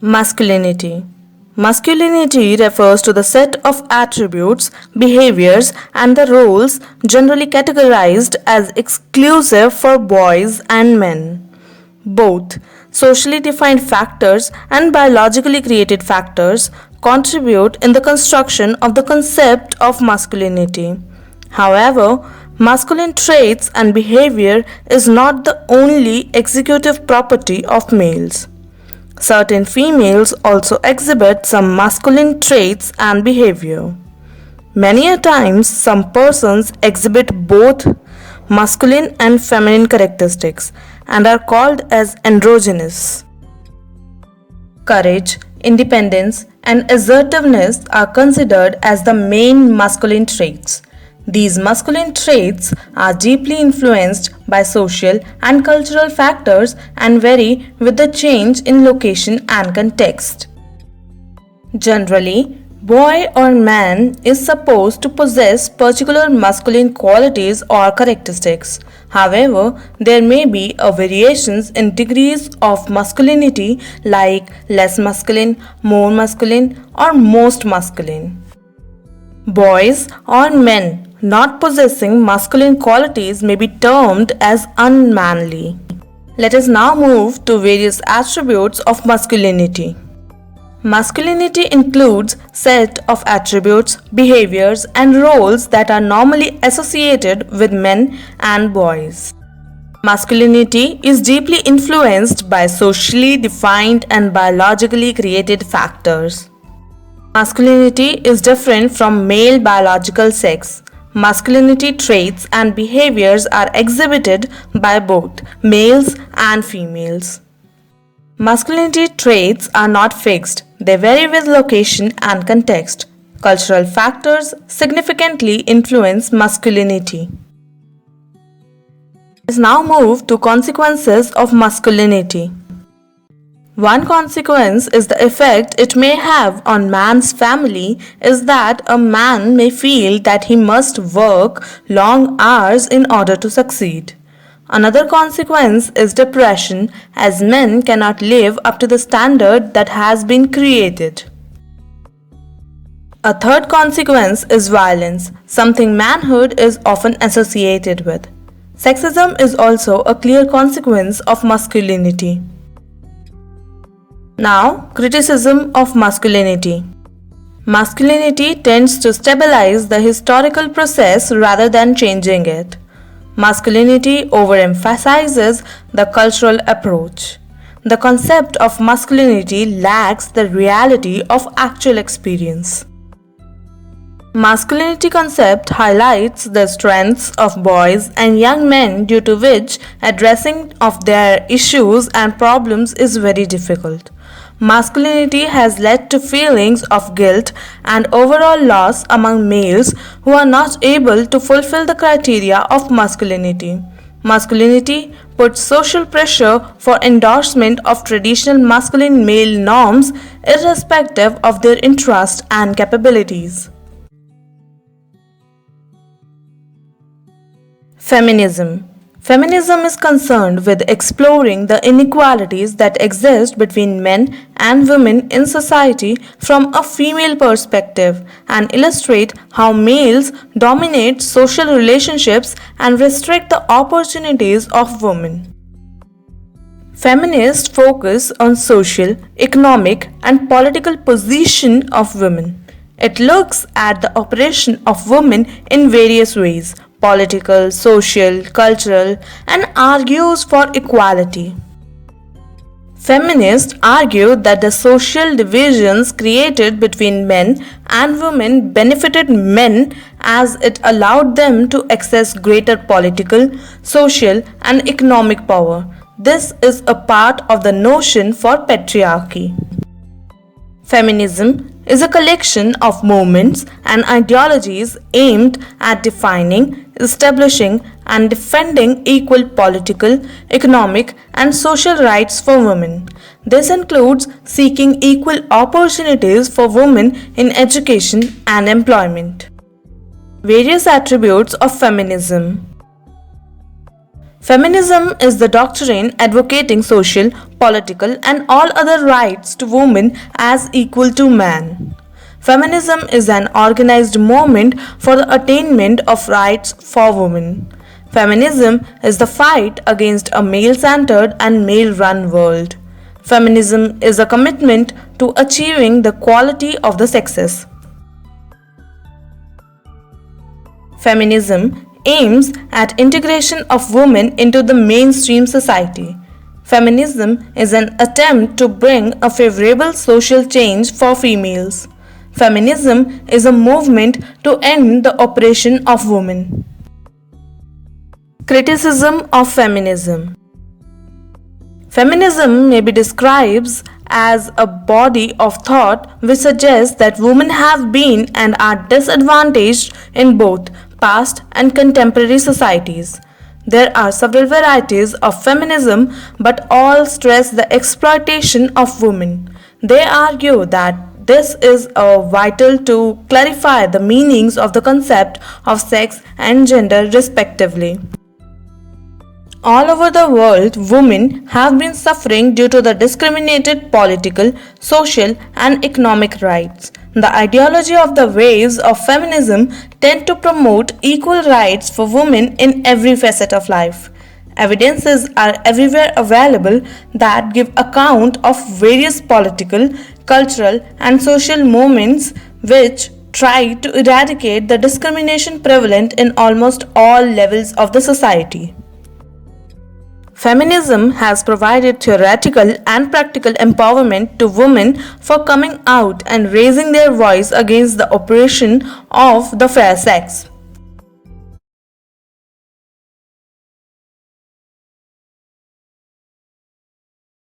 Masculinity. Masculinity refers to the set of attributes, behaviors, and the roles generally categorized as exclusive for boys and men. Both socially defined factors and biologically created factors contribute in the construction of the concept of masculinity. However, masculine traits and behavior is not the only executive property of males. Certain females also exhibit some masculine traits and behavior. Many a times, some persons exhibit both masculine and feminine characteristics and are called as androgynous. Courage, independence, and assertiveness are considered as the main masculine traits. These masculine traits are deeply influenced by social and cultural factors and vary with the change in location and context. Generally, boy or man is supposed to possess particular masculine qualities or characteristics. However, there may be a variations in degrees of masculinity like less masculine, more masculine, or most masculine. Boys or men not possessing masculine qualities may be termed as unmanly. Let us now move to various attributes of masculinity. Masculinity includes set of attributes, behaviors, and roles that are normally associated with men and boys. Masculinity is deeply influenced by socially defined and biologically created factors. Masculinity is different from male biological sex. Masculinity traits and behaviors are exhibited by both males and females. Masculinity traits are not fixed, they vary with location and context. Cultural factors significantly influence masculinity. Let's now move to consequences of masculinity. One consequence is the effect it may have on man's family is that a man may feel that he must work long hours in order to succeed. Another consequence is depression, as men cannot live up to the standard that has been created. A third consequence is violence, something manhood is often associated with. Sexism is also a clear consequence of masculinity. Now, criticism of masculinity. Masculinity tends to stabilize the historical process rather than changing it. Masculinity overemphasizes the cultural approach. The concept of masculinity lacks the reality of actual experience. Masculinity concept highlights the strengths of boys and young men due to which addressing of their issues and problems is very difficult. Masculinity has led to feelings of guilt and overall loss among males who are not able to fulfill the criteria of masculinity. Masculinity puts social pressure for endorsement of traditional masculine male norms irrespective of their interests and capabilities. Feminism. Feminism is concerned with exploring the inequalities that exist between men and women in society from a female perspective and illustrate how males dominate social relationships and restrict the opportunities of women. Feminists focus on social, economic, and political position of women. It looks at the operation of women in various ways political, social, cultural, and argues for equality. Feminists argue that the social divisions created between men and women benefited men as it allowed them to access greater political, social, and economic power. This is a part of the notion for patriarchy. Feminism is a collection of movements and ideologies aimed at defining, establishing, and defending equal political, economic, and social rights for women. This includes seeking equal opportunities for women in education and employment. Various attributes of feminism. Feminism is the doctrine advocating social, political, and all other rights to women as equal to man. Feminism is an organized movement for the attainment of rights for women. Feminism is the fight against a male centered and male run world. Feminism is a commitment to achieving the equality of the sexes. Feminism aims at integration of women into the mainstream society. Feminism is an attempt to bring a favorable social change for females. Feminism is a movement to end the oppression of women. Criticism of feminism. Feminism may be described as a body of thought which suggests that women have been and are disadvantaged in both past and contemporary societies. There are several varieties of feminism, but all stress the exploitation of women. They argue that this is vital to clarify the meanings of the concept of sex and gender respectively. All over the world, women have been suffering due to the discriminated political, social, and economic rights. The ideology of the waves of feminism tend to promote equal rights for women in every facet of life. Evidences are everywhere available that give account of various political, cultural, and social movements which try to eradicate the discrimination prevalent in almost all levels of the society. Feminism has provided theoretical and practical empowerment to women for coming out and raising their voice against the oppression of the fair sex.